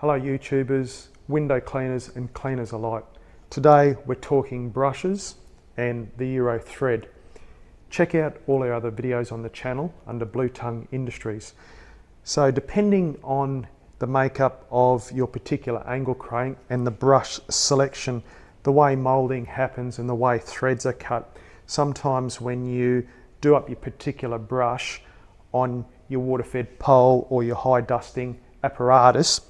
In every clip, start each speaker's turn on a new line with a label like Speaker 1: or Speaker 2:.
Speaker 1: Hello YouTubers, window cleaners and cleaners alike. Today we're talking brushes and the Euro thread. Check out all our other videos on the channel under Blue Tongue Industries. So depending on the makeup of your particular angle crank and the brush selection, the way moulding happens and the way threads are cut, sometimes when you do up your particular brush on your water-fed pole or your high dusting apparatus,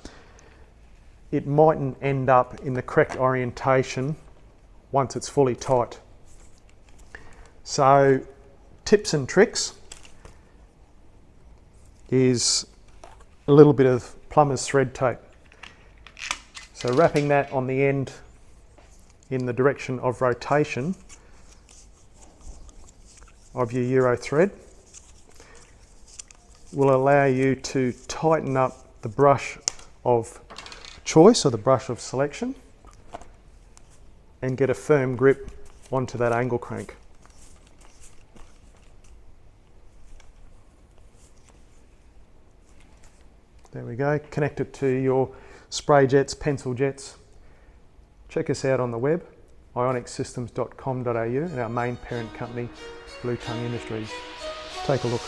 Speaker 1: it mightn't end up in the correct orientation once it's fully tight. So tips and tricks is a little bit of plumber's thread tape. So wrapping that on the end in the direction of rotation of your Euro thread will allow you to tighten up the brush of choice or the brush of selection and get a firm grip onto that angle crank. There we go, connect it to your spray jets, pencil jets. Check us out on the web, ionicsystems.com.au, and our main parent company, Blue Tongue Industries. Take a look.